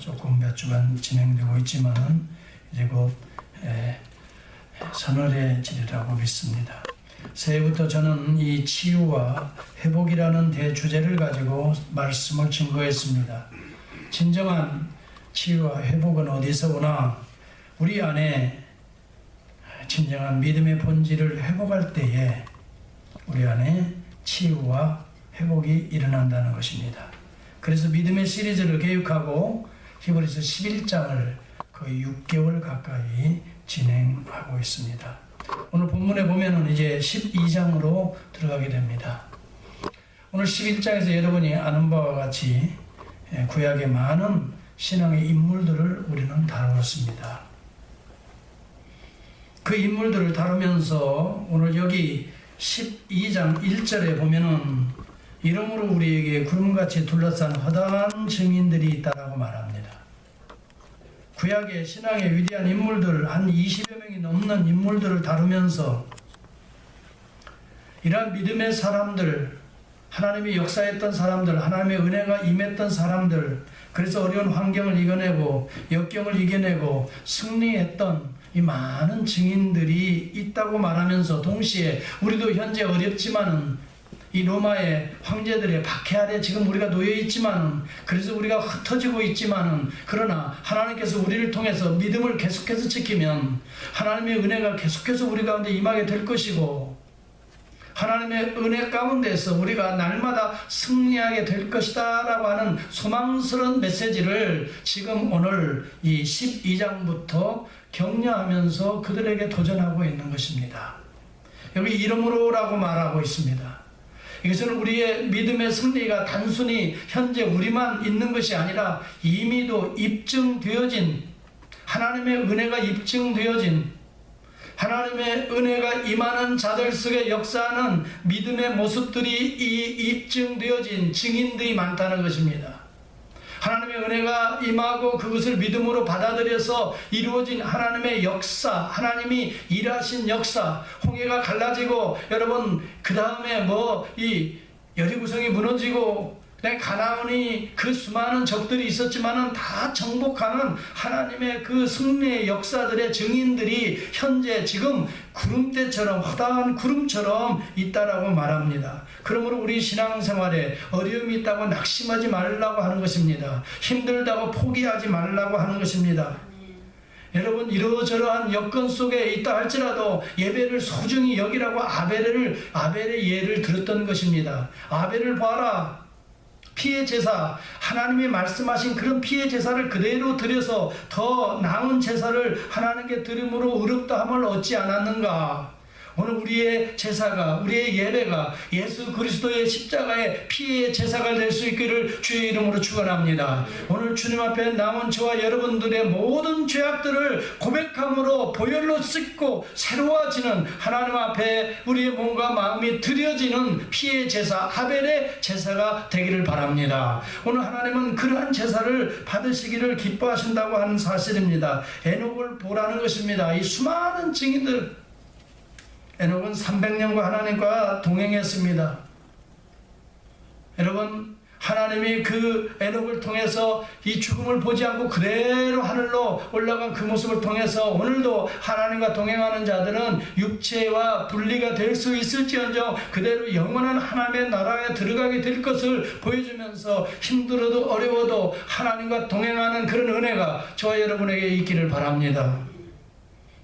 조금 몇 주간 진행되고 있지만은 이제 곧 서늘해지리라고 믿습니다. 새해부터 저는 이 치유와 회복이라는 대주제를 가지고 말씀을 증거했습니다. 진정한 치유와 회복은 어디서 오나 우리 안에 진정한 믿음의 본질을 회복할 때에 우리 안에 치유와 회복이 일어난다는 것입니다. 그래서 믿음의 시리즈를 계획하고 히브리서 11장을 거의 6개월 가까이 진행하고 있습니다. 오늘 본문에 보면은 이제 12장으로 들어가게 됩니다. 오늘 11장에서 여러분이 아는 바와 같이 구약의 많은 신앙의 인물들을 우리는 다루었습니다. 그 인물들을 다루면서 오늘 여기 12장 1절에 보면은 이러므로 우리에게 구름같이 둘러싼 허다한 증인들이 있다라고 말합니다. 구약의 신앙의 위대한 인물들 한 20여 명이 넘는 인물들을 다루면서 이러한 믿음의 사람들, 하나님이 역사했던 사람들, 하나님의 은혜가 임했던 사람들, 그래서 어려운 환경을 이겨내고 역경을 이겨내고 승리했던 이 많은 증인들이 있다고 말하면서 동시에 우리도 현재 어렵지만은 이 로마의 황제들의 박해 아래 지금 우리가 놓여 있지만은 그래서 우리가 흩어지고 있지만은 그러나 하나님께서 우리를 통해서 믿음을 계속해서 지키면 하나님의 은혜가 계속해서 우리 가운데 임하게 될 것이고 하나님의 은혜 가운데서 우리가 날마다 승리하게 될 것이다 라고 하는 소망스러운 메시지를 지금 오늘 이 12장부터 격려하면서 그들에게 도전하고 있는 것입니다. 여기 이름으로 라고 말하고 있습니다. 이것은 우리의 믿음의 승리가 단순히 현재 우리만 있는 것이 아니라 이미도 입증되어진 하나님의 은혜가 입증되어진 하나님의 은혜가 임하는 자들 속에 역사하는 믿음의 모습들이 입증되어진 증인들이 많다는 것입니다. 하나님의 은혜가 임하고 그것을 믿음으로 받아들여서 이루어진 하나님의 역사, 하나님이 일하신 역사, 홍해가 갈라지고 여러분 그 다음에 이 여리고성이 무너지고 가나안이 그 수많은 적들이 있었지만은 다 정복하는 하나님의 그 승리의 역사들의 증인들이 현재 지금 구름대처럼 허다한 구름처럼 있다라고 말합니다. 그러므로 우리 신앙생활에 어려움이 있다고 낙심하지 말라고 하는 것입니다. 힘들다고 포기하지 말라고 하는 것입니다. 여러분 이러저러한 여건 속에 있다 할지라도 예배를 소중히 여기라고 아벨의 예를 들었던 것입니다. 아벨을 봐라. 피의 제사, 하나님이 말씀하신 그런 피의 제사를 그대로 드려서 더 나은 제사를 하나님께 드림으로 의롭다함을 얻지 않았는가? 오늘 우리의 제사가, 우리의 예배가 예수 그리스도의 십자가의 피의 제사가 될 수 있기를 주의 이름으로 축원합니다. 오늘 주님 앞에 나온 저와 여러분들의 모든 죄악들을 고백함으로 보혈로 씻고 새로워지는 하나님 앞에 우리의 몸과 마음이 드려지는 피의 제사, 아벨의 제사가 되기를 바랍니다. 오늘 하나님은 그러한 제사를 받으시기를 기뻐하신다고 하는 사실입니다. 에녹을 보라는 것입니다. 이 수많은 증인들, 에녹은 300년과 하나님과 동행했습니다. 여러분 하나님이 그 에녹을 통해서 이 죽음을 보지 않고 그대로 하늘로 올라간 그 모습을 통해서 오늘도 하나님과 동행하는 자들은 육체와 분리가 될 수 있을지언정 그대로 영원한 하나님의 나라에 들어가게 될 것을 보여주면서 힘들어도 어려워도 하나님과 동행하는 그런 은혜가 저와 여러분에게 있기를 바랍니다.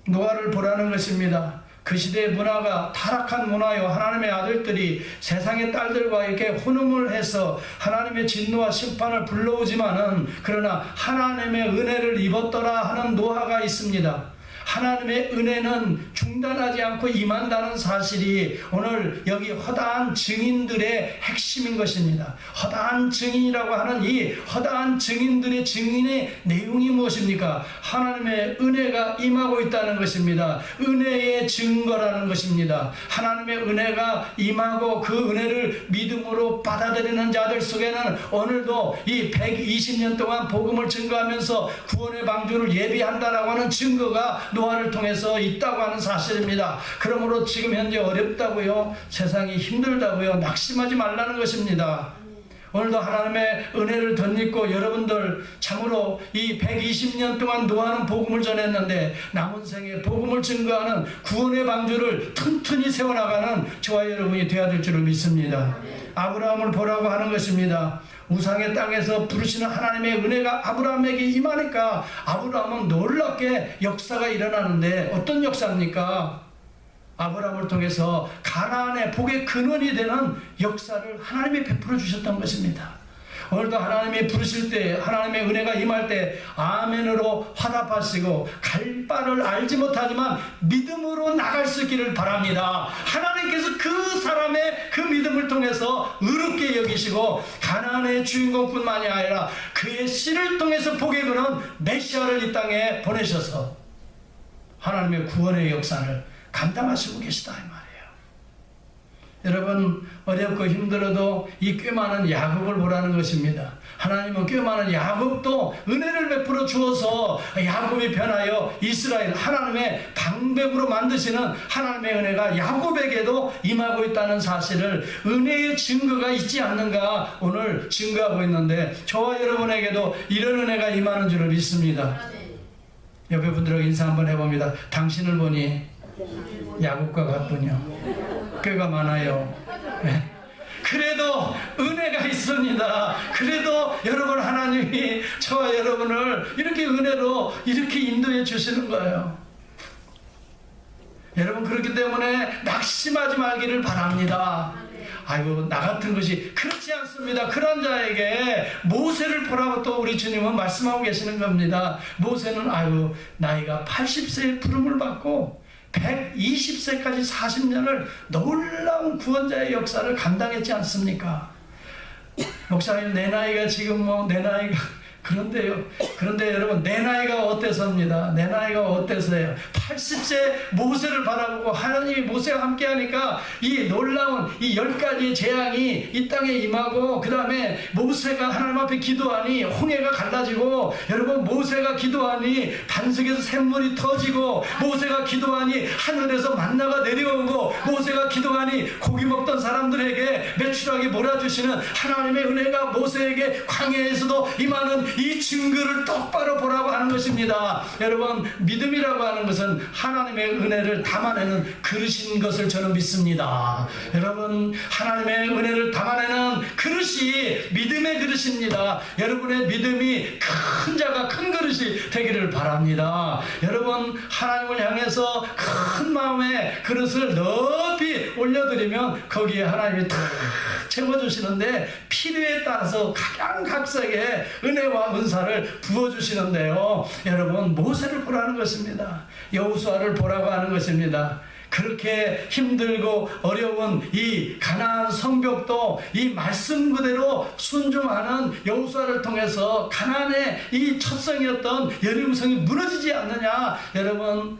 노아를 보라는 것입니다. 그 시대의 문화가 타락한 문화요. 하나님의 아들들이 세상의 딸들과 이렇게 혼음을 해서 하나님의 진노와 심판을 불러오지만은 그러나 하나님의 은혜를 입었더라 하는 노하가 있습니다. 하나님의 은혜는 중단하지 않고 임한다는 사실이 오늘 여기 허다한 증인들의 핵심인 것입니다. 허다한 증인이라고 하는 이 허다한 증인들의 증인의 내용이 무엇입니까? 하나님의 은혜가 임하고 있다는 것입니다. 은혜의 증거라는 것입니다. 하나님의 은혜가 임하고 그 은혜를 믿음으로 받아들이는 자들 속에는 오늘도 이 120년 동안 복음을 증거하면서 구원의 방주를 예비한다라고 하는 증거가 노아를 통해서 있다고 하는 사실입니다. 그러므로 지금 현재 어렵다고요, 세상이 힘들다고요, 낙심하지 말라는 것입니다. 오늘도 하나님의 은혜를 덧입고 여러분들 참으로 이 120년 동안 노아는 복음을 전했는데 남은 생에 복음을 증거하는 구원의 방주를 튼튼히 세워나가는 저와 여러분이 되어야 될 줄을 믿습니다. 아브라함을 보라고 하는 것입니다. 우상의 땅에서 부르시는 하나님의 은혜가 아브라함에게 임하니까 아브라함은 놀랍게 역사가 일어나는데 어떤 역사입니까? 아브라함을 통해서 가나안의 복의 근원이 되는 역사를 하나님이 베풀어 주셨던 것입니다. 오늘도 하나님이 부르실 때 하나님의 은혜가 임할 때 아멘으로 화답하시고 갈 바를 알지 못하지만 믿음으로 나갈 수 있기를 바랍니다. 하나님께서 그 사람의 그 믿음을 통해서 의롭게 여기시고 가나안의 주인공뿐만이 아니라 그의 씨를 통해서 복의 근원 메시아를 이 땅에 보내셔서 하나님의 구원의 역사를 감당하시고 계시다 이 말이에요. 여러분 어렵고 힘들어도 이 꽤 많은 야곱을 보라는 것입니다. 하나님은 꽤 많은 야곱도 은혜를 베풀어 주어서 야곱이 변하여 이스라엘 하나님의 방백으로 만드시는 하나님의 은혜가 야곱에게도 임하고 있다는 사실을 은혜의 증거가 있지 않는가 오늘 증거하고 있는데 저와 여러분에게도 이런 은혜가 임하는 줄을 믿습니다. 옆에 분들하고 인사 한번 해봅니다. 당신을 보니 야곱과 같군요. 꾀가 많아요. 네. 그래도 은혜가 있습니다. 그래도 여러분 하나님이 저와 여러분을 이렇게 은혜로 이렇게 인도해 주시는 거예요. 여러분 그렇기 때문에 낙심하지 말기를 바랍니다. 아이고 나 같은 것이 그렇지 않습니다. 그런 자에게 모세를 보라고 또 우리 주님은 말씀하고 계시는 겁니다. 모세는 아이고 나이가 80세의 부름을 받고 120세까지 40년을 놀라운 구원자의 역사를 감당했지 않습니까? 목사님 내 나이가 지금 내 나이가 그런데 여러분 내 나이가 어때서입니다. 내 나이가 어때서요? 80세 모세를 바라보고 하나님이 모세와 함께 하니까 이 놀라운 이 10가지의 재앙이 이 땅에 임하고 그 다음에 모세가 하나님 앞에 기도하니 홍해가 갈라지고 여러분 모세가 기도하니 반석에서 샘물이 터지고 모세가 기도하니 하늘에서 만나가 내려오고 모세가 기도하니 고기 먹던 사람들에게 메추라기 몰아주시는 하나님의 은혜가 모세에게 광야에서도 임하는 이 증거를 똑바로 보라고 하는 것입니다. 여러분 믿음이라고 하는 것은 하나님의 은혜를 담아내는 그릇인 것을 저는 믿습니다. 여러분 하나님의 은혜를 담아내는 그릇이 믿음의 그릇입니다. 여러분의 믿음이 큰 자가 큰 그릇이 되기를 바랍니다. 여러분 하나님을 향해서 큰 마음의 그릇을 높이 올려드리면 거기에 하나님이 탁 채워주시는데 필요에 따라서 각양각색의 은혜와 은사를 부어주시는데요. 여러분 모세를 보라는 것입니다. 여호수아를 보라고 하는 것입니다. 그렇게 힘들고 어려운 이 가나안 성벽도 이 말씀 그대로 순종하는 여호수아를 통해서 가나안의 이 첫성이었던 여리고성이 무너지지 않느냐. 여러분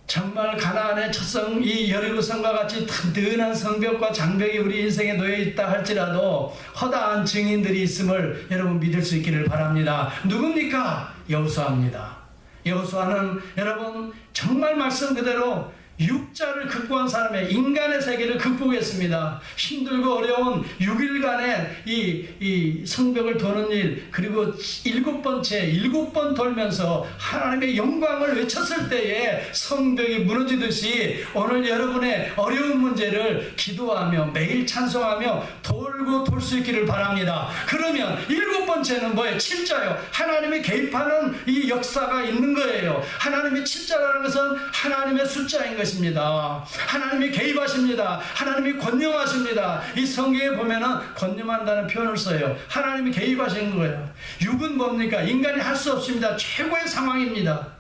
정말 가나안의 첫성 이 여리고성과 같이 든든한 성벽과 장벽이 우리 인생에 놓여 있다 할지라도 허다한 증인들이 있음을 여러분 믿을 수 있기를 바랍니다. 누굽니까? 여호수아입니다. 여호수아는 여러분 정말 말씀 그대로 육자를 극복한 사람의 인간의 세계를 극복했습니다. 힘들고 어려운 6일간의 이 성벽을 도는 일, 그리고 7번 돌면서 하나님의 영광을 외쳤을 때에 성벽이 무너지듯이 오늘 여러분의 어려운 문제를 기도하며 매일 찬송하며 돌고 돌 수 있기를 바랍니다. 그러면 7번째는 뭐예요? 7자요. 하나님이 개입하는 이 역사가 있는 거예요. 하나님의 7자라는 것은 하나님의 숫자인 것입니다. 하나님이 개입하십니다. 하나님이 권념하십니다. 이 성경에 보면은 권념한다는 표현을 써요. 하나님이 개입하시는 거예요. 6은 뭡니까? 인간이 할 수 없습니다. 최고의 상황입니다.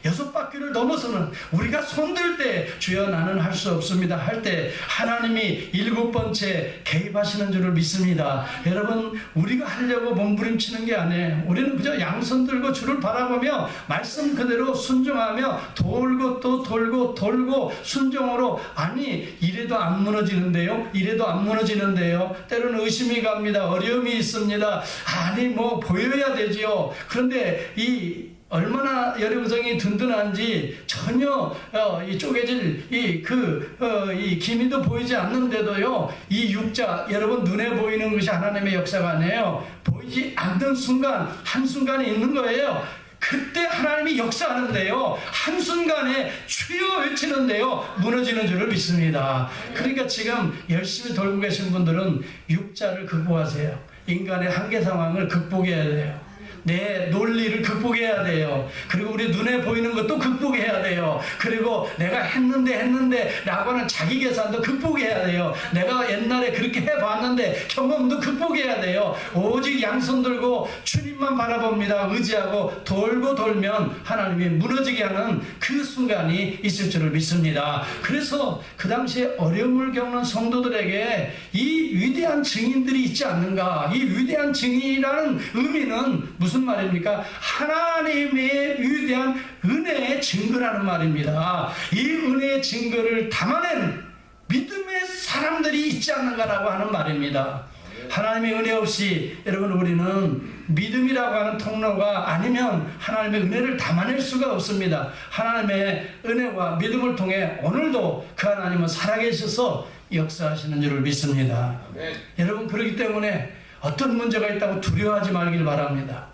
6바퀴를 넘어서는 우리가 손들 때 주여 나는 할 수 없습니다 할 때 하나님이 7번째 개입하시는 줄을 믿습니다. 여러분 우리가 하려고 몸부림치는 게 아니에요. 우리는 그저 양손 들고 주를 바라보며 말씀 그대로 순종하며 돌고 또 돌고 순종으로 아니 이래도 안 무너지는데요. 이래도 안 무너지는데요. 때로는 의심이 갑니다. 어려움이 있습니다. 아니 뭐 보여야 되지요. 그런데 이 얼마나 여리고성이 든든한지 전혀 이 쪼개질 이 기미도 보이지 않는데도요, 이 육자, 여러분 눈에 보이는 것이 하나님의 역사가 아니에요. 보이지 않는 순간, 한순간에 있는 거예요. 그때 하나님이 역사하는데요, 한순간에 주여 외치는데요, 무너지는 줄을 믿습니다. 그러니까 지금 열심히 돌고 계신 분들은 육자를 극복하세요. 인간의 한계 상황을 극복해야 돼요. 내 논리를 극복해야 돼요. 그리고 우리 눈에 보이는 것도 극복해야 돼요. 그리고 내가 했는데 라고 하는 자기 계산도 극복해야 돼요. 내가 옛날에 그렇게 해봤는데 경험도 극복해야 돼요. 오직 양손 들고 주님만 바라봅니다. 의지하고 돌고 돌면 하나님이 무너지게 하는 그 순간이 있을 줄을 믿습니다. 그래서 그 당시에 어려움을 겪는 성도들에게 이 위대한 증인들이 있지 않는가. 이 위대한 증인이라는 의미는 무슨 말입니까? 하나님의 위대한 은혜의 증거라는 말입니다. 이 은혜의 증거를 담아낸 믿음의 사람들이 있지 않는가라고 하는 말입니다. 하나님의 은혜 없이 여러분 우리는 믿음이라고 하는 통로가 아니면 하나님의 은혜를 담아낼 수가 없습니다. 하나님의 은혜와 믿음을 통해 오늘도 그 하나님은 살아계셔서 역사하시는 줄을 믿습니다. 여러분, 그렇기 때문에 어떤 문제가 있다고 두려워하지 말길 바랍니다.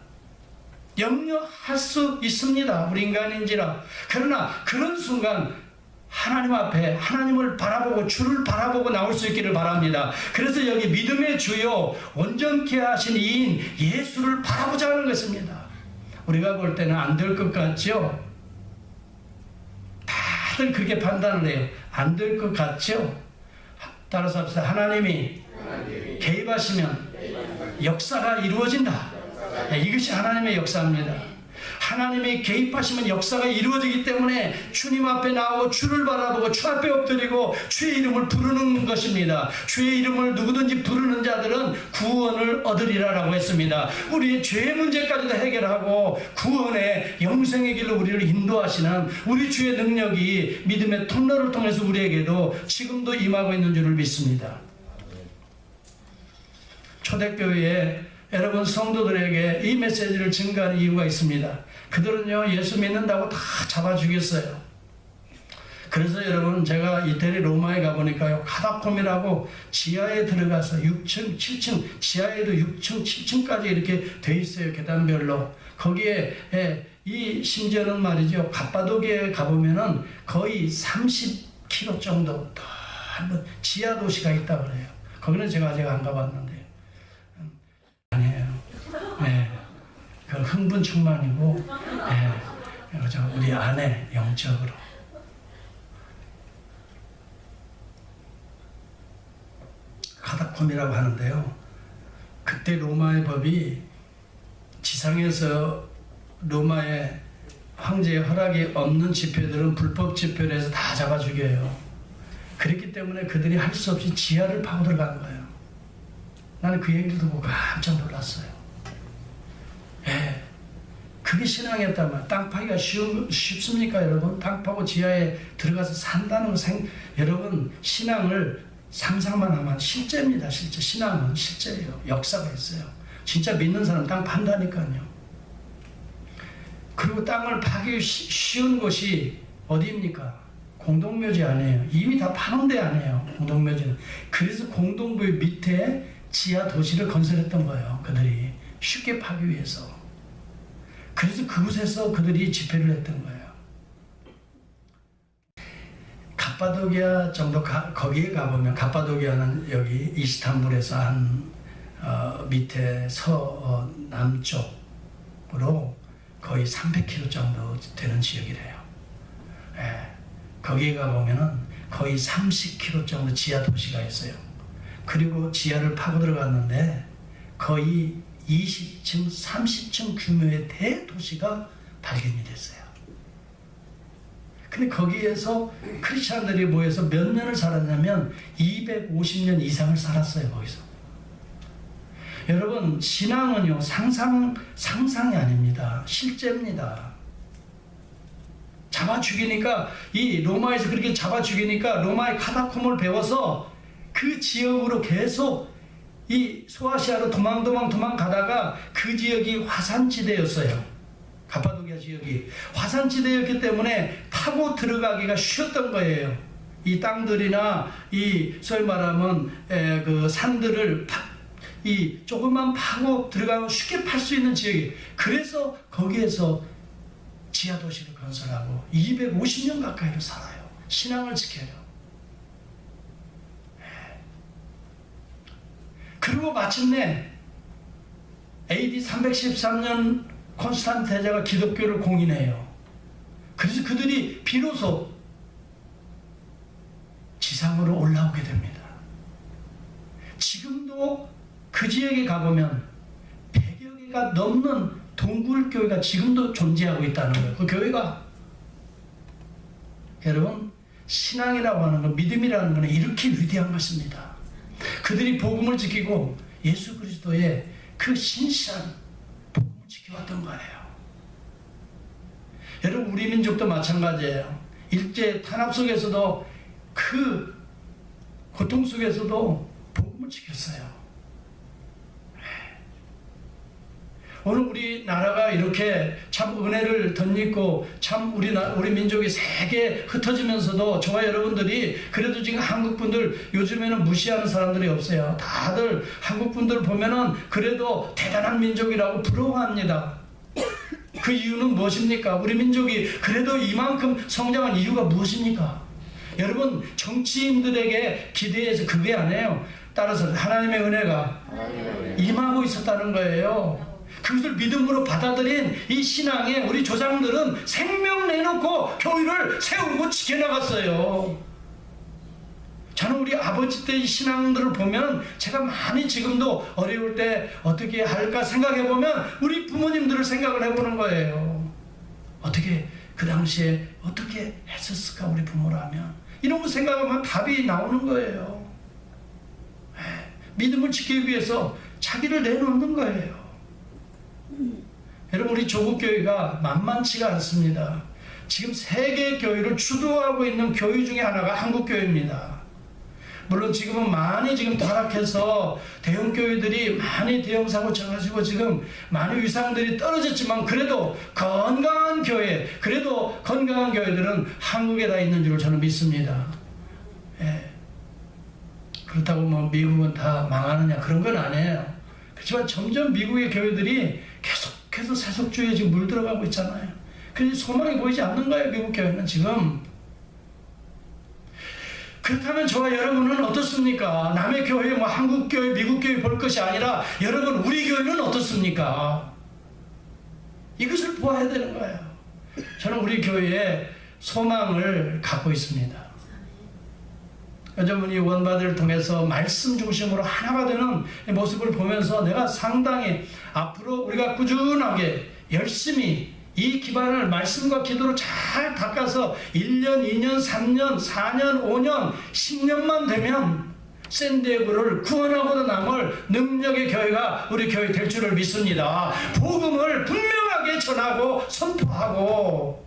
염려할 수 있습니다. 우리 인간인지라. 그러나 그런 순간 하나님 앞에 하나님을 바라보고 주를 바라보고 나올 수 있기를 바랍니다. 그래서 여기 믿음의 주요 온전케 하신 이인 예수를 바라보자는 것입니다. 우리가 볼 때는 안 될 것 같죠? 다들 그렇게 판단을 해요. 안 될 것 같죠? 따라서 합시다. 하나님이 개입하시면 역사가 이루어진다. 이것이 하나님의 역사입니다. 하나님이 개입하시면 역사가 이루어지기 때문에 주님 앞에 나오고 주를 바라보고 주 앞에 엎드리고 주의 이름을 부르는 것입니다. 주의 이름을 누구든지 부르는 자들은 구원을 얻으리라라고 했습니다. 우리의 죄 문제까지도 해결하고 구원의 영생의 길로 우리를 인도하시는 우리 주의 능력이 믿음의 통로를 통해서 우리에게도 지금도 임하고 있는 줄을 믿습니다. 초대교회에 여러분 성도들에게 이 메시지를 증거하는 이유가 있습니다. 그들은요, 예수 믿는다고 다 잡아 죽였어요. 그래서 여러분, 제가 이태리 로마에 가보니까요, 카다콤이라고 지하에 들어가서 6층, 7층, 지하에도 6층, 7층까지 이렇게 돼 있어요. 계단별로. 거기에 이 심지어는 말이죠, 갑바도기에 가보면은 거의 30km 정도 넓은 지하 도시가 있다고 그래요. 거기는 제가 아직 안 가봤는데요. 아니에요. 네. 그 흥분 충만이고, 우리 안에 영적으로. 카다콤이라고 하는데요. 그때 로마의 법이 지상에서 로마의 황제의 허락이 없는 집회들은 불법 집회를 해서 다 잡아 죽여요. 그렇기 때문에 그들이 할 수 없이 지하를 파고 들어간 거예요. 나는 그 얘기를 듣고 깜짝 놀랐어요. 그게 신앙이었다면 땅 파기가 쉽습니까, 여러분? 땅 파고 지하에 들어가서 산다는 거 여러분, 신앙을 상상만 하면 실제입니다. 실제 신앙은 실제예요. 역사가 있어요. 진짜 믿는 사람 땅 판다니까요. 그리고 땅을 파기 쉬운 곳이 어디입니까? 공동묘지 아니에요. 이미 다 파는 데 아니에요. 공동묘지는. 그래서 공동묘지 밑에 지하 도시를 건설했던 거예요. 그들이 쉽게 파기 위해서. 그래서 그곳에서 그들이 집회를 했던 거예요. 갑바도기아 정도 거기에 가보면, 갑바도기아는 여기 이스탄불에서 한 밑에 남쪽으로 거의 300km 정도 되는 지역이래요. 거기에 가보면은 거의 30km 정도 지하 도시가 있어요. 그리고 지하를 파고 들어갔는데 거의 20층, 30층 규모의 대도시가 발견이 됐어요. 근데 거기에서 크리스찬들이 모여서 몇 년을 살았냐면 250년 이상을 살았어요, 거기서. 여러분, 신앙은요, 상상이 아닙니다. 실제입니다. 잡아 죽이니까, 이 로마에서 그렇게 잡아 죽이니까 로마의 카다콤을 배워서 그 지역으로 계속 이 소아시아로 도망가다가 그 지역이 화산지대였어요. 가파도기아 지역이 화산지대였기 때문에 타고 들어가기가 쉬웠던 거예요. 이 땅들이나 이 소위 말하면 그 산들을 이 조금만 파고 들어가면 쉽게 팔 수 있는 지역이, 그래서 거기에서 지하도시를 건설하고 250년 가까이를 살아요. 신앙을 지켜요. 그리고 마침내 AD 313년 콘스탄틴 대제가 기독교를 공인해요. 그래서 그들이 비로소 지상으로 올라오게 됩니다. 지금도 그 지역에 가보면 100여 개가 넘는 동굴교회가 지금도 존재하고 있다는 거예요. 그 교회가, 여러분, 신앙이라고 하는 건, 믿음이라는 건 이렇게 위대한 것입니다. 그들이 복음을 지키고 예수 그리스도의 그 신실한 복음을 지켜왔던 거예요. 여러분, 우리 민족도 마찬가지예요. 일제 탄압 속에서도, 그 고통 속에서도 복음을 지켰어요. 오늘 우리나라가 이렇게 참 은혜를 덧입고 참 우리 민족이 세계에 흩어지면서도 저와 여러분들이 그래도 지금 한국 분들 요즘에는 무시하는 사람들이 없어요. 다들 한국 분들 보면은 그래도 대단한 민족이라고 부러워합니다. 그 이유는 무엇입니까? 우리 민족이 그래도 이만큼 성장한 이유가 무엇입니까? 여러분, 정치인들에게 기대해서 그게 아니에요. 따라서 하나님의 은혜가 임하고 있었다는 거예요. 그것을 믿음으로 받아들인 이 신앙에 우리 조상들은 생명 내놓고 교회를 세우고 지켜나갔어요. 저는 우리 아버지 때의 신앙들을 보면 제가 많이 지금도 어려울 때 어떻게 할까 생각해보면 우리 부모님들을 생각을 해보는 거예요. 어떻게 그 당시에 어떻게 했었을까 우리 부모라면, 이런 거 생각하면 답이 나오는 거예요. 믿음을 지키기 위해서 자기를 내놓는 거예요. 여러분, 우리 조국교회가 만만치가 않습니다. 지금 세계 교회를 주도하고 있는 교회 중에 하나가 한국교회입니다. 물론 지금은 많이 지금 타락해서 대형 교회들이 많이 대형 사고 쳐가지고 지금 많은 위상들이 떨어졌지만, 그래도 건강한 교회, 그래도 건강한 교회들은 한국에 다 있는 줄 저는 믿습니다. 예. 그렇다고 뭐 미국은 다 망하느냐, 그런 건 아니에요. 그렇지만 점점 미국의 교회들이 계속해서 세속주의에 지금 물들어가고 있잖아요. 그래서 소망이 보이지 않는 거예요, 미국 교회는 지금. 그렇다면 저와 여러분은 어떻습니까? 남의 교회, 뭐 한국 교회, 미국 교회 볼 것이 아니라 여러분, 우리 교회는 어떻습니까? 이것을 보아야 되는 거예요. 저는 우리 교회에 소망을 갖고 있습니다. 요즘 이 원바들을 통해서 말씀 중심으로 하나가 되는 모습을 보면서 내가 상당히 앞으로 우리가 꾸준하게 열심히 이 기반을 말씀과 기도로 잘 닦아서 1년, 2년, 3년, 4년, 5년, 10년만 되면 샌디에고를 구원하고도 남을 능력의 교회가 우리 교회 될 줄을 믿습니다. 복음을 분명하게 전하고 선포하고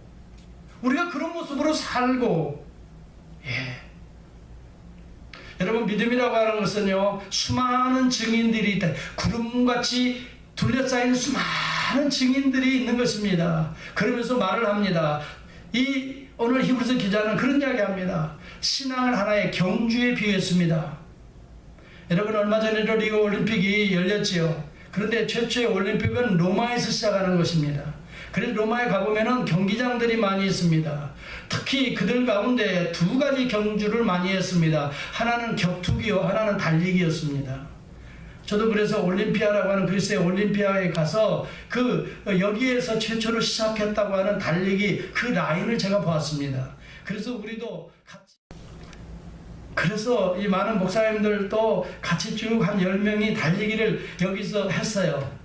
우리가 그런 모습으로 살고, 예. 여러분, 믿음이라고 하는 것은요, 수많은 증인들이 있다. 구름같이 둘러싸인 수많은 증인들이 있는 것입니다. 그러면서 말을 합니다. 오늘 히브리서 기자는 그런 이야기 합니다. 신앙을 하나의 경주에 비유했습니다. 여러분, 얼마 전에도 리오 올림픽이 열렸지요. 그런데 최초의 올림픽은 로마에서 시작하는 것입니다. 그래서 로마에 가보면은 경기장들이 많이 있습니다. 특히 그들 가운데 두 가지 경주를 많이 했습니다. 하나는 격투기요, 하나는 달리기였습니다. 저도 그래서 올림피아라고 하는 그리스의 올림피아에 가서 여기에서 최초로 시작했다고 하는 달리기 그 라인을 제가 보았습니다. 그래서 우리도 같이, 그래서 이 많은 목사님들도 같이 쭉 한 10명이 달리기를 여기서 했어요.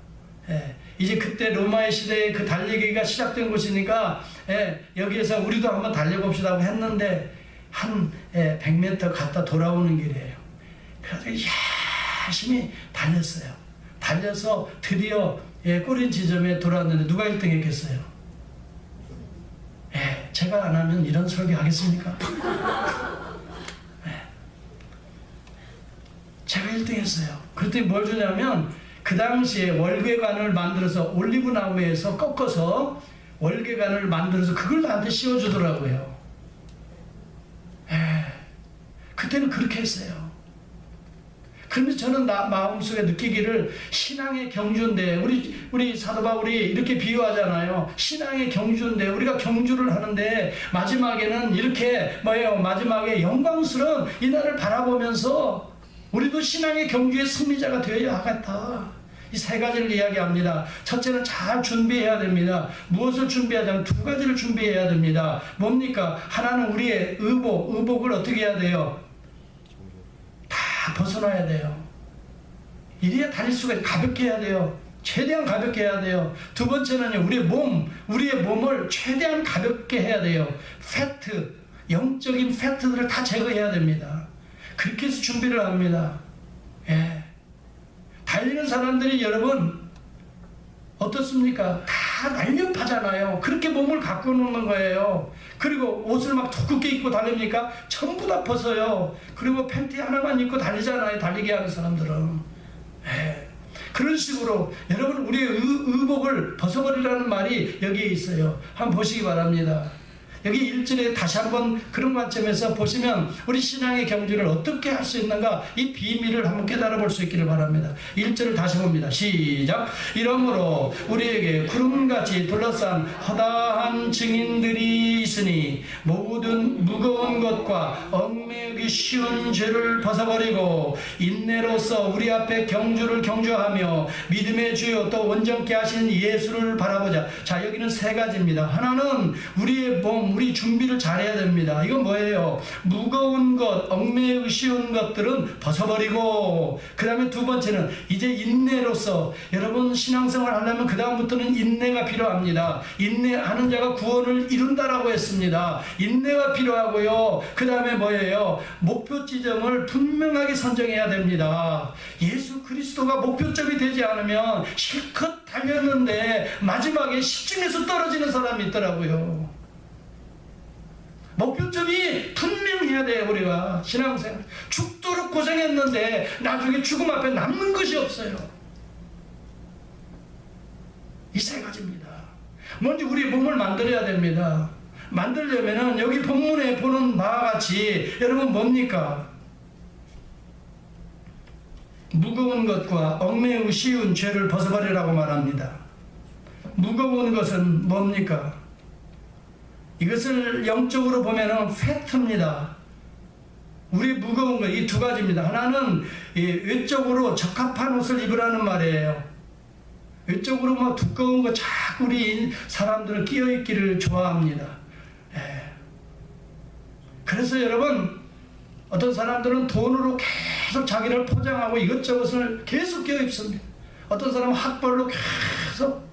예. 이제 그때 로마의 시대에 그 달리기가 시작된 곳이니까, 예, 여기에서 우리도 한번 달려봅시다 하고 했는데 한 100m 갔다 돌아오는 길이에요. 그래서 열심히 달렸어요. 달려서 드디어 꼬린 지점에 돌아왔는데 누가 1등 했겠어요? 예, 제가 안 하면 이런 설교 하겠습니까? 예. 제가 1등 했어요. 그랬더니 뭘 주냐면 그 당시에 월계관을 만들어서 올리브 나무에서 꺾어서 월계관을 만들어서 그걸 나한테 씌워주더라고요. 그때는 그렇게 했어요. 그런데 저는 마음속에 느끼기를 신앙의 경주인데 우리 사도 바울이 이렇게 비유하잖아요. 신앙의 경주인데 우리가 경주를 하는데 마지막에는 이렇게 마지막에 영광스러운 이날을 바라보면서 우리도 신앙의 경주의 승리자가 되어야 하겠다. 이 세 가지를 이야기합니다. 첫째는 잘 준비해야 됩니다. 무엇을 준비하자면 두 가지를 준비해야 됩니다. 뭡니까? 하나는 우리의 의복을 어떻게 해야 돼요? 다 벗어놔야 돼요. 이래야 다닐 수가 가볍게 해야 돼요. 최대한 가볍게 해야 돼요. 두 번째는요, 우리의 몸을 최대한 가볍게 해야 돼요. 영적인 패트들을 다 제거해야 됩니다. 그렇게 해서 준비를 합니다. 달리는 사람들이 여러분 어떻습니까? 다 날렵하잖아요. 그렇게 몸을 갖고 노는 거예요. 그리고 옷을 막 두껍게 입고 달립니까? 전부 다 벗어요. 그리고 팬티 하나만 입고 달리잖아요. 달리게 하는 사람들은. 그런 식으로 여러분 우리의 의복을 벗어버리라는 말이 여기에 있어요. 한번 보시기 바랍니다. 여기 1절에 다시 한번 그런 관점에서 보시면 우리 신앙의 경주를 어떻게 할 수 있는가 이 비밀을 한번 깨달아 볼 수 있기를 바랍니다. 1절을 다시 봅니다. 시작. 이러므로 우리에게 구름같이 둘러싼 허다한 증인들이 있으니 모든 무거운 것과 얽매이기 쉬운 죄를 벗어버리고 인내로서 우리 앞에 경주를 경주하며 믿음의 주요 또 온전케 하신 예수를 바라보자. 자, 여기는 세 가지입니다. 하나는 우리의 몸, 우리 준비를 잘해야 됩니다. 이건 뭐예요? 무거운 것, 얽매이기 쉬운 것들은 벗어버리고, 그 다음에 두 번째는 이제 인내로서 여러분 신앙생활 하려면 그 다음부터는 인내가 필요합니다. 인내하는 자가 구원을 이룬다라고 했습니다. 인내가 필요하고요. 그 다음에 뭐예요? 목표 지점을 분명하게 선정해야 됩니다. 예수 그리스도가 목표점이 되지 않으면 실컷 달렸는데 마지막에 십중에서 떨어지는 사람이 있더라고요. 목표점이 분명해야 돼요. 우리가 신앙생활 죽도록 고생했는데 나중에 죽음 앞에 남는 것이 없어요. 이 세 가지입니다. 먼저 우리 몸을 만들어야 됩니다. 만들려면은 여기 본문에 보는 바와 같이 여러분 뭡니까? 무거운 것과 얽매이고 쉬운 죄를 벗어버리라고 말합니다. 무거운 것은 뭡니까? 이것을 영적으로 보면은 패트입니다. 우리 무거운 것 이 두 가지입니다. 하나는 외적으로 적합한 옷을 입으라는 말이에요. 외적으로 막 두꺼운 거 자꾸 우리 사람들은 끼어있기를 좋아합니다. 그래서 여러분 어떤 사람들은 돈으로 계속 자기를 포장하고 이것저것을 계속 끼어입습니다. 어떤 사람은 학벌로 계속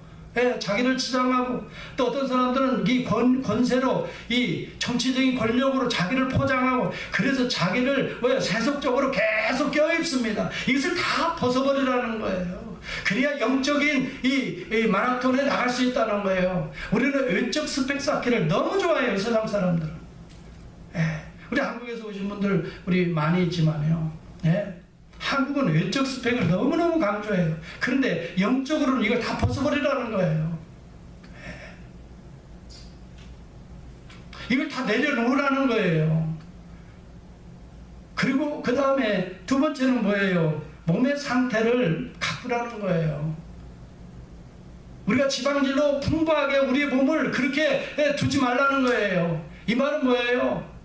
자기를 치장하고, 또 어떤 사람들은 이 권세로 이 정치적인 권력으로 자기를 포장하고, 그래서 자기를 세속적으로 계속 껴입습니다. 이것을 다 벗어버리라는 거예요. 그래야 영적인 이 마라톤에 나갈 수 있다는 거예요. 우리는 외적 스펙 쌓기를 너무 좋아해요. 세상 사람들은. 우리 한국에서 오신 분들 우리 많이 있지만요. 한국은 외적 스펙을 너무너무 강조해요. 그런데 영적으로는 이걸 다 벗어버리라는 거예요. 이걸 다 내려놓으라는 거예요. 그리고 그 다음에 두 번째는 뭐예요? 몸의 상태를 가꾸라는 거예요. 우리가 지방질로 풍부하게 우리의 몸을 그렇게 두지 말라는 거예요. 이 말은 뭐예요?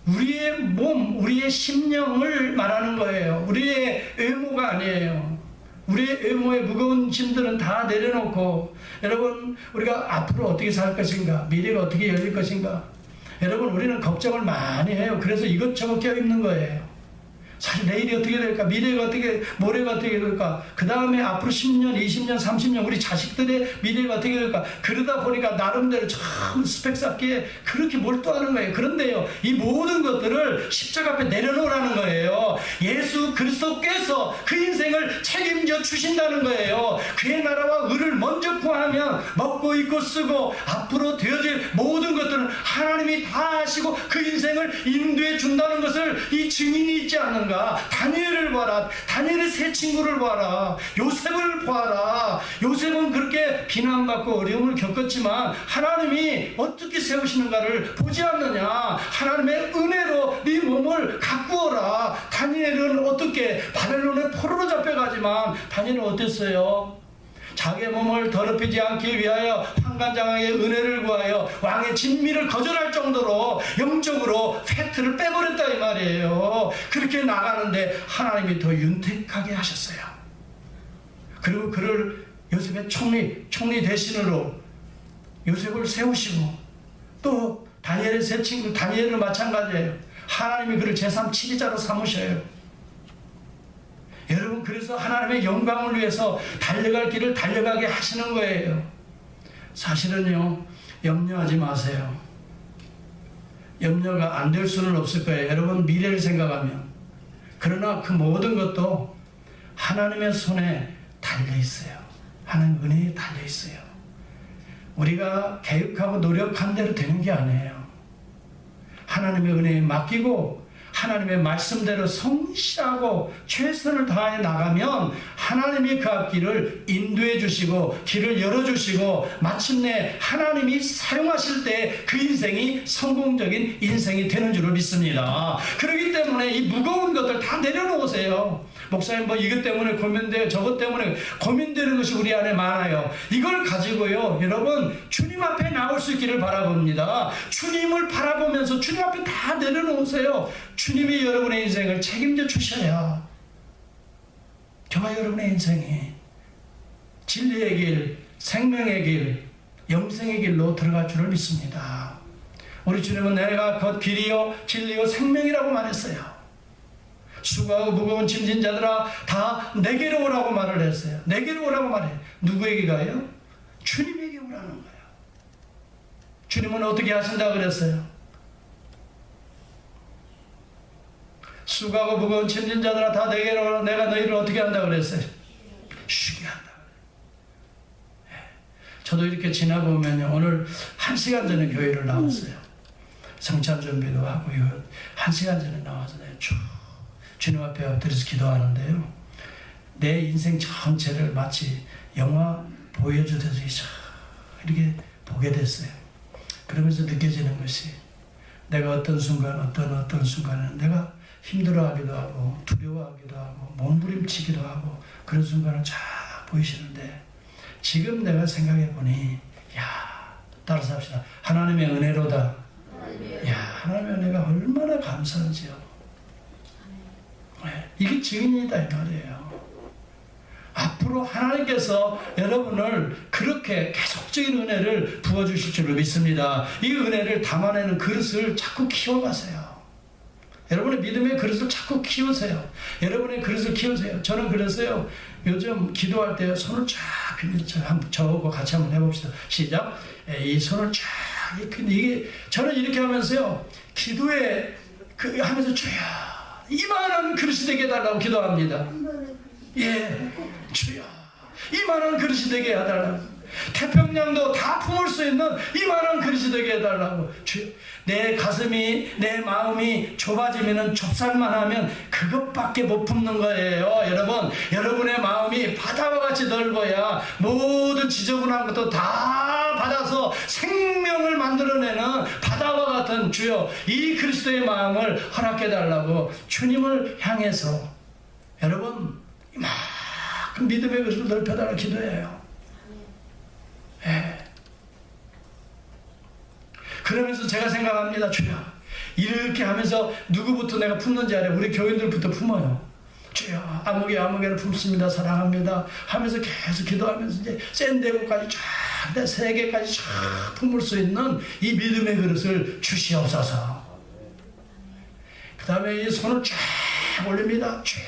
우리의 몸, 우리의 심령을 말하는 거예요. 우리의 외모가 아니에요. 우리의 외모의 무거운 짐들은 다 내려놓고, 여러분 우리가 앞으로 어떻게 살 것인가, 미래가 어떻게 열릴 것인가, 여러분 우리는 걱정을 많이 해요. 그래서 이것저것 껴입는 거예요. 사실 내일이 어떻게 될까, 미래가 어떻게, 모레가 어떻게 될까, 그 다음에 앞으로 10년, 20년, 30년 우리 자식들의 미래가 어떻게 될까, 그러다 보니까 나름대로 참 스펙 쌓기에 그렇게 몰두하는 거예요. 그런데요, 이 모든 것들을 십자가 앞에 내려놓으라는 거예요. 예수 그리스도께서 그 인생을 책임져 주신다는 거예요. 그의 나라와 의를 먼저 구하면 먹고 입고 쓰고 앞으로 되어질 모든 것들은 하나님이 다 하시고 그 인생을 인도해 준다는 것을 이 증인이 있지 않는 하는가? 다니엘을 봐라. 다니엘의 세 친구를 봐라. 요셉을 봐라. 요셉은 그렇게 비난받고 어려움을 겪었지만 하나님이 어떻게 세우시는가를 보지 않느냐. 하나님의 은혜로 네 몸을 가꾸어라. 다니엘은 어떻게 바벨론의 포로로 잡혀가지만 다니엘은 어땠어요? 자기의 몸을 더럽히지 않기 위하여 환관장에게 은혜를 구하여 왕의 진미를 거절할 정도로 영적으로 팩트를 빼버렸다 이 말이에요. 그렇게 나가는데 하나님이 더 윤택하게 하셨어요. 그리고 그를 요셉의 총리 대신으로 요셉을 세우시고 또 다니엘의 세 친구 다니엘은 마찬가지예요. 하나님이 그를 제3치리자로 삼으셔요. 여러분, 그래서 하나님의 영광을 위해서 달려갈 길을 달려가게 하시는 거예요. 사실은요, 염려하지 마세요. 염려가 안 될 수는 없을 거예요. 여러분, 미래를 생각하면. 그러나 그 모든 것도 하나님의 손에 달려 있어요. 하나님 은혜에 달려 있어요. 우리가 계획하고 노력한 대로 되는 게 아니에요. 하나님의 은혜에 맡기고 하나님의 말씀대로 성실하고 최선을 다해 나가면 하나님이 그 앞길을 인도해 주시고 길을 열어주시고 마침내 하나님이 사용하실 때 그 인생이 성공적인 인생이 되는 줄을 믿습니다. 그렇기 때문에 이 무거운 것들 다 내려놓으세요. 목사님 뭐 이것 때문에 고민돼요, 저것 때문에 고민되는 것이 우리 안에 많아요. 이걸 가지고요, 여러분 주님 앞에 나올 수 있기를 바라봅니다. 주님을 바라보면서 주님 앞에 다 내려놓으세요. 주님이 여러분의 인생을 책임져 주셔야 저와 여러분의 인생이 진리의 길, 생명의 길, 영생의 길로 들어갈 줄을 믿습니다. 우리 주님은 내가 곧 길이요 진리요 생명이라고 말했어요. 수고하고 무거운 짐진 자들아 다 내게로 오라고 말을 했어요. 내게로 오라고 말해요. 누구에게 가요? 주님에게 오라는 거예요. 주님은 어떻게 하신다 그랬어요? 수고하고 무거운 짐진 자들아 다 내게로 오라. 내가 너희를 어떻게 한다 그랬어요? 쉬게 한다. 저도 이렇게 지나보면 오늘 1시간 전에 교회를 나왔어요. 성찬 준비도 하고 1시간 전에 나와서 쭉 주님 앞에 엎드려서 기도하는데요. 내 인생 전체를 마치 영화 보여주듯이 이렇게 보게 됐어요. 그러면서 느껴지는 것이 내가 어떤 순간 어떤 순간은 내가 힘들어하기도 하고 두려워하기도 하고 몸부림치기도 하고 그런 순간을 쫙 보이시는데 지금 내가 생각해 보니 따라서 합시다. 하나님의 은혜로다. 하나님의 은혜가 얼마나 감사한지요. 이게 증인이다 이 말이에요. 앞으로 하나님께서 여러분을 그렇게 계속적인 은혜를 부어주실 줄로 믿습니다. 이 은혜를 담아내는 그릇을 자꾸 키워가세요. 여러분의 믿음의 그릇을 자꾸 키우세요. 여러분의 그릇을 키우세요. 저는 그래서요, 요즘 기도할 때 손을 쫙 핍니다. 저하고 같이 한번 해봅시다. 시작. 이 손을 쫙, 이게, 저는 이렇게 하면서요, 기도에, 하면서 주여, 이만한 그릇이 되게 해달라고 기도합니다. 예, 주여, 이만한 그릇이 되게 해달라고. 태평양도 다 품을 수 있는 이만한 그릇이 되게 해달라고. 주여, 내 가슴이 내 마음이 좁아지면 좁쌀만 하면 그것밖에 못 품는 거예요. 여러분, 여러분의 마음이 바다와 같이 넓어야 모든 지저분한 것도 다 받아서 생명을 만들어내는 바다와 같은 주여 이 그리스도의 마음을 허락해 달라고 주님을 향해서 여러분 이만큼 믿음의 그릇을 넓혀달라고 기도해요. 그러면서 제가 생각합니다. 주여, 이렇게 하면서 누구부터 내가 품는지 알아요. 우리 교인들부터 품어요. 주여, 아무개를 품습니다. 사랑합니다. 하면서 계속 기도하면서 이제 샌데고까지 쫙, 세계까지 쫙 품을 수 있는 이 믿음의 그릇을 주시옵소서. 그 다음에 이 손을 쫙 올립니다. 주여,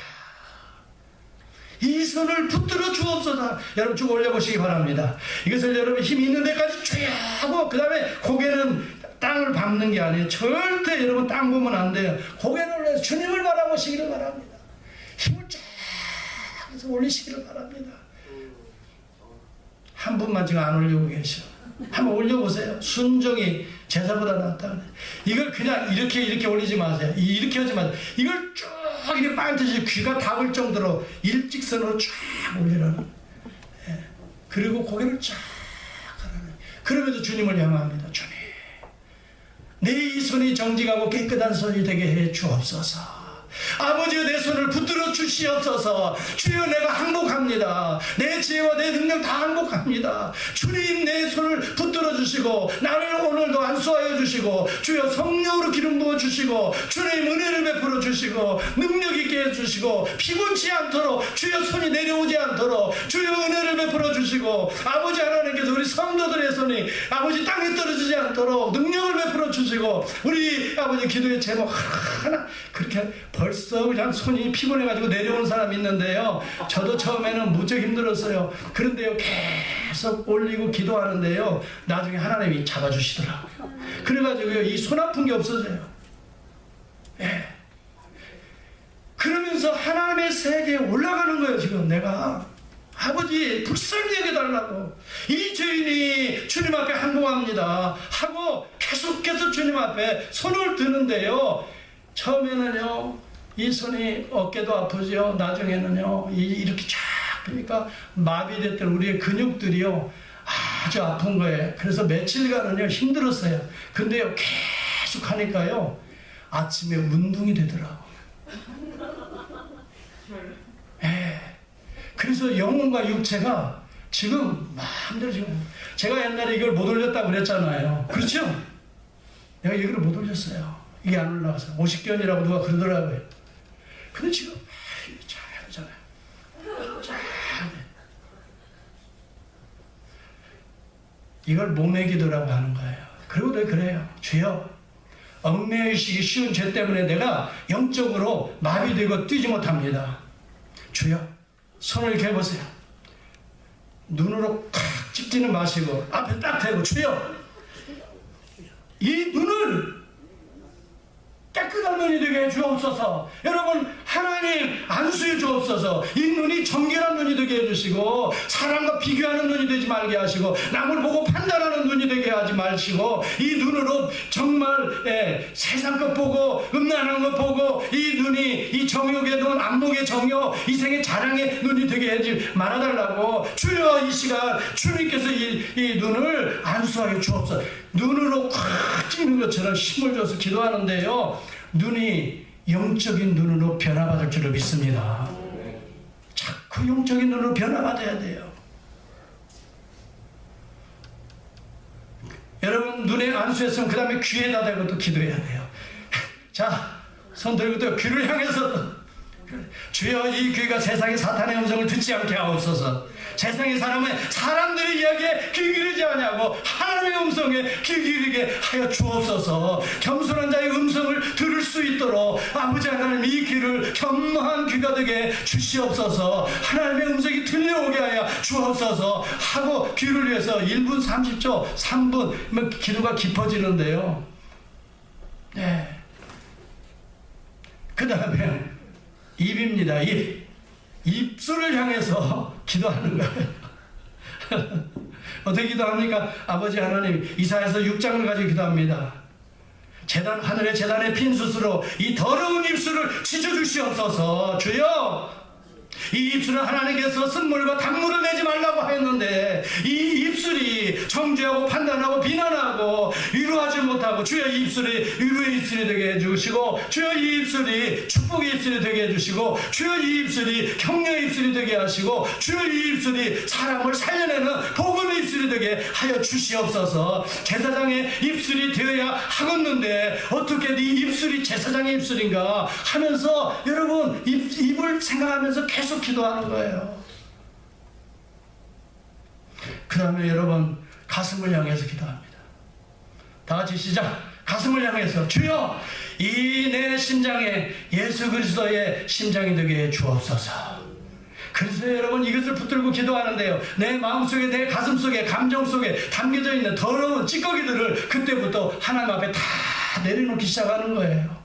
이 손을 붙들어 주옵소서. 여러분 쭉 올려보시기 바랍니다. 이것을 여러분 힘이 있는 데까지 쭉 하고 그 다음에 고개는 땅을 밟는 게 아니에요. 절대 여러분 땅 보면 안 돼요. 고개를 올려서 주님을 바라보시기를 바랍니다. 힘을 쫙 해서 올리시기를 바랍니다. 한 분만 지금 안 올리고 계셔. 한번 올려보세요. 순종이 제사보다 낫다. 이걸 그냥 이렇게 올리지 마세요. 이렇게 하지 마세요. 이걸 쭉 이렇게 빨듯이 귀가 닿을 정도로 일직선으로 쫙 올리라는. 예. 그리고 고개를 쫙 하라는. 그러면서 주님을 향합니다. 주님, 내 이 손이 정직하고 깨끗한 손이 되게 해 주옵소서. 아버지여, 내 손을 붙들어 주시옵소서. 주여, 내가 항복합니다. 내 지혜와 내 능력 다 항복합니다. 주님, 내 손을 붙들어 주시고 나를 오늘도 안수하여 주시고, 주여 성령으로 기름 부어 주시고, 주님 은혜를 베풀어 주시고 능력 있게 해주시고, 피곤치 않도록 주여 손이 내려오지 않도록 주여 은혜를 베풀어 주시고, 아버지 하나님께서 우리 성도들의 손이 아버지 땅에 떨어지지 않도록 능력을 베풀어 주시고, 우리 아버지 기도의 제목 하나 그렇게 벌써 그냥 손이 피곤해가지고 내려오는 사람이 있는데요. 저도 처음에는 무척 힘들었어요. 그런데요, 계속 올리고 기도하는데요, 나중에 하나님이 잡아주시더라고요. 그래가지고요, 이 손 아픈 게 없어져요. 예. 그러면서 하나님의 세계에 올라가는 거예요. 지금 내가 아버지 불쌍히 여겨달라고, 이 죄인이 주님 앞에 항복합니다 하고 계속해서 주님 앞에 손을 드는데요, 처음에는요 이 손이 어깨도 아프죠. 나중에는요 이렇게 쫙 그러니까 마비됐던 우리의 근육들이요 아주 아픈 거예요. 그래서 며칠간은요 힘들었어요. 근데요 계속 하니까요 아침에 운동이 되더라고요. 예. 그래서 영혼과 육체가 지금 마음대로 지금, 제가 옛날에 이걸 못 올렸다고 그랬잖아요. 그렇죠? 내가 이걸 못 올렸어요. 이게 안 올라가서 50견이라고 누가 그러더라고요. 근데 지금 잘하잖아요. 잘해. 이걸 몸의 기도라고 하는 거예요. 그리고 늘 그래요. 주여, 얽매이시기 쉬운 죄 때문에 내가 영적으로 마비되고 뛰지 못합니다. 주여, 손을 이렇게 해보세요. 눈으로 칵 찍지는 마시고 앞에 딱 대고, 주여, 이 눈을 깨끗한 눈이 되게 해 주옵소서. 여러분, 하나님 안수해 주옵소서. 이 눈이 정결한 눈이 되게 해주시고, 사람과 비교하는 눈이 되지 말게 하시고, 남을 보고 판단하는 눈이 되게 하지 마시고, 이 눈으로 정말 세상 것 보고 음란한 것 보고, 이 눈이 이 정욕의 눈, 안목의 정욕, 이생의 자랑의 눈이 되게 하지 말아달라고. 주여, 이 시간 주님께서 이 눈을 안수하여 주옵소서. 눈으로 콱 찍는 것처럼 힘을 줘서 기도하는데요, 눈이 영적인 눈으로 변화받을 줄을 믿습니다. 자꾸 영적인 눈으로 변화받아야 돼요. 여러분, 눈에 안수했으면 그 다음에 귀에다 대고 또 기도해야 돼요. 자, 손 들고 또 귀를 향해서, 주여, 이 귀가 세상의 사탄의 음성을 듣지 않게 하옵소서. 세상의 사람들의 이야기에 귀 기르지 않냐고 하나님의 음성에 귀 기르게 하여 주옵소서. 겸손한 자의 음성을 들을 수 있도록 아버지 하나님, 이 귀를 겸허한 귀가 되게 주시옵소서. 하나님의 음성이 들려오게 하여 주옵소서 하고 귀를 위해서 1분 30초 3분 기도가 깊어지는데요, 네, 그 다음에 입입니다. 입술을 향해서 기도하는 거예요. 어떻게 기도합니까? 아버지 하나님, 이사야서 6장을 가지고 기도합니다. 하늘의 제단의 핀수스로 이 더러운 입술을 찢어주시옵소서. 주여, 이 입술은 하나님께서 쓴물과 단물을 내지 말라고 하였는데, 이 입술이 정죄하고 판단하고 비난하고 위로하지 못하고, 주여, 이 입술이 위로의 입술이 되게 해주시고, 주여, 이 입술이 축복의 입술이 되게 해주시고, 주여, 이 입술이 격려의 입술이 되게 하시고, 주여, 이 입술이 사람을 살려내는 복음의 입술이 되게 하여 주시옵소서. 제사장의 입술이 되어야 하겠는데 어떻게 네 입술이 제사장의 입술인가 하면서, 여러분, 입을 생각하면서 계속 기도하는 거예요. 그 다음에 여러분, 가슴을 향해서 기도합니다. 다 같이 시작. 가슴을 향해서, 주여, 이 내 심장에 예수 그리스도의 심장이 되게 해 주옵소서. 그래서 여러분, 이것을 붙들고 기도하는데요, 내 마음속에, 내 가슴속에, 감정 속에 담겨져 있는 더러운 찌꺼기들을 그때부터 하나님 앞에 다 내려놓기 시작하는 거예요.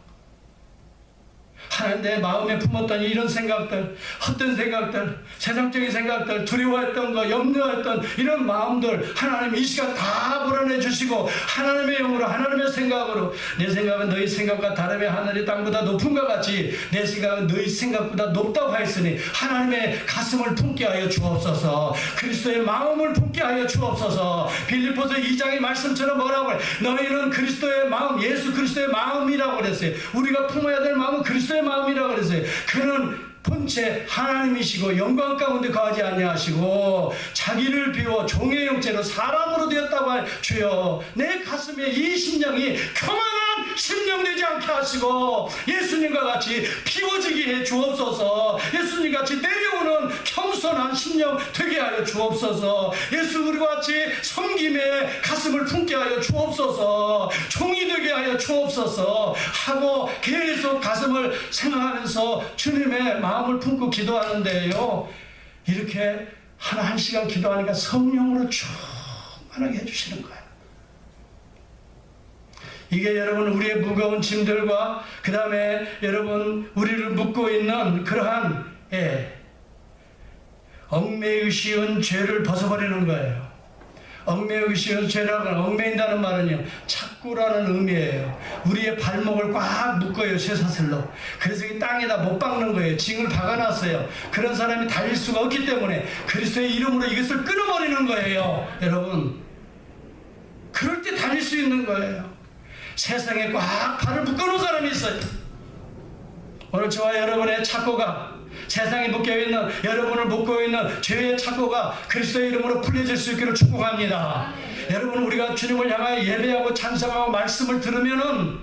하나님 내 마음에 품었던 이런 생각들, 헛된 생각들, 세상적인 생각들, 두려워했던 거, 염려했던 이런 마음들 하나님 이 시간 다 불어내 주시고 하나님의 영으로, 하나님의 생각으로, 내 생각은 너희 생각과 다름에 하늘이 땅보다 높은 것 같이 내 생각은 너희 생각보다 높다고 하였으니 하나님의 가슴을 품게 하여 주옵소서. 그리스도의 마음을 품게 하여 주옵소서. 빌립보서 2장의 말씀처럼 뭐라고 해? 너희는 그리스도의 마음, 예수 그리스도의 마음이라고 그랬어요. 우리가 품어야 될 마음은 그리스도의 마음이라고 그랬어요. 그는 본체 하나님이시고 영광 가운데 거하지 아니하시고 자기를 비워 종의 형체로 사람으로 되었다고 할 주여, 내 가슴에 이 심령이 교만한 심령 되지 않게 하시고 예수님과 같이 비워지게 해 주옵소서. 예수님같이 내려오는 겸손한 심령 되게 하여 주옵소서. 예수 그리스도와 같이 섬김에 가슴을 품게 하여 주옵소서. 종이 되게 하여 주옵소서 하고 계속 가슴을 생각하면서 주님의 마음을 품고 기도하는데요, 이렇게 한 시간 기도하니까 성령으로 충만하게 해주시는 거예요. 이게 여러분 우리의 무거운 짐들과 그 다음에 여러분 우리를 묶고 있는 그러한 얽매이기 쉬운 죄를 벗어버리는 거예요. 얽매이기 쉬운 죄라는, 얽매인다는 말은요 착구라는 의미예요. 우리의 발목을 꽉 묶어요, 쇠사슬로. 그래서 이 땅에다 못 박는 거예요. 징을 박아놨어요. 그런 사람이 달릴 수가 없기 때문에 그리스도의 이름으로 이것을 끊어버리는 거예요. 여러분 그럴 때 달릴 수 있는 거예요. 세상에 꽉 발을 묶어놓은 사람이 있어요. 오늘 저와 여러분의 착고가, 세상에 묶여있는, 여러분을 묶고 있는 죄의 착고가 그리스도의 이름으로 풀려질 수 있기를 축복합니다. 여러분 우리가 주님을 향하여 예배하고 찬송하고 말씀을 들으면은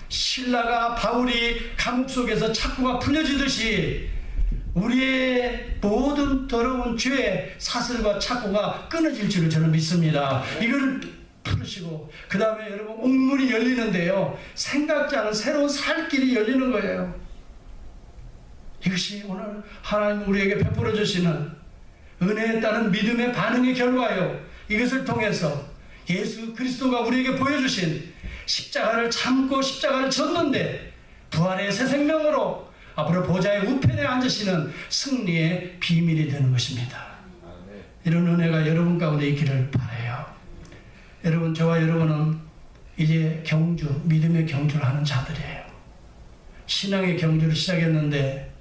신라가 바울이 감옥 속에서 착고가 풀려지듯이 우리의 모든 더러운 죄의 사슬과 착고가 끊어질 줄을 저는 믿습니다. 이걸 풀으시고 그 다음에 여러분 옥문이 열리는데요, 생각지 않은 새로운 살 길이 열리는 거예요. 이것이 오늘 하나님 우리에게 베풀어 주시는 은혜에 따른 믿음의 반응의 결과요. 이것을 통해서 예수 그리스도가 우리에게 보여주신 십자가를 참고 십자가를 졌는데 부활의 새 생명으로 앞으로 보좌의 우편에 앉으시는 승리의 비밀이 되는 것입니다. 이런 은혜가 여러분 가운데 있기를 바라요. 여러분, 저와 여러분은 이제 경주, 믿음의 경주를 하는 자들이에요. 신앙의 경주를 시작했는데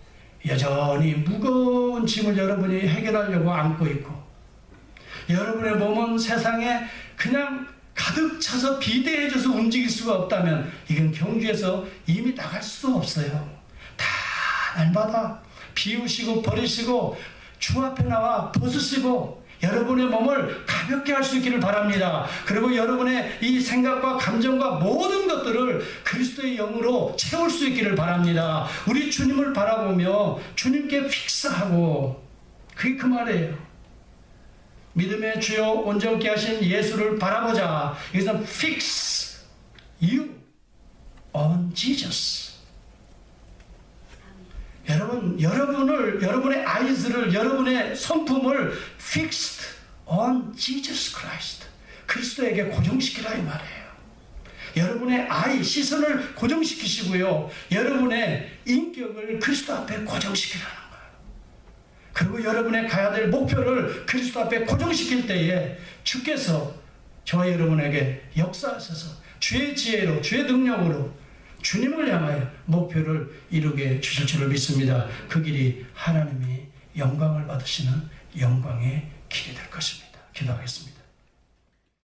여전히 무거운 짐을 여러분이 해결하려고 안고 있고, 여러분의 몸은 세상에 그냥 가득 차서 비대해져서 움직일 수가 없다면 이건 경주에서 이미 나갈 수도 없어요. 다 날마다 비우시고 버리시고 주 앞에 나와 벗으시고 여러분의 몸을 가볍게 할 수 있기를 바랍니다. 그리고 여러분의 이 생각과 감정과 모든 것들을 그리스도의 영으로 채울 수 있기를 바랍니다. 우리 주님을 바라보며 주님께 픽스하고, 그게 그 말이에요. 믿음의 주요 온전케 하신 예수를 바라보자. 이것은 fix you on Jesus. 여러분의 eyes를, 여러분의 성품을 fixed on Jesus Christ, 그리스도에게 고정시키라 이 말이에요. 여러분의 시선을 고정시키시고요, 여러분의 인격을 그리스도 앞에 고정시키라는 거예요. 그리고 여러분의 가야 될 목표를 그리스도 앞에 고정시킬 때에 주께서 저와 여러분에게 역사하셔서 주의 지혜로, 주의 능력으로 주님을 향하여 목표를 이루게 주실 줄을 믿습니다. 그 길이 하나님이 영광을 받으시는 영광의 길이 될 것입니다. 기도하겠습니다.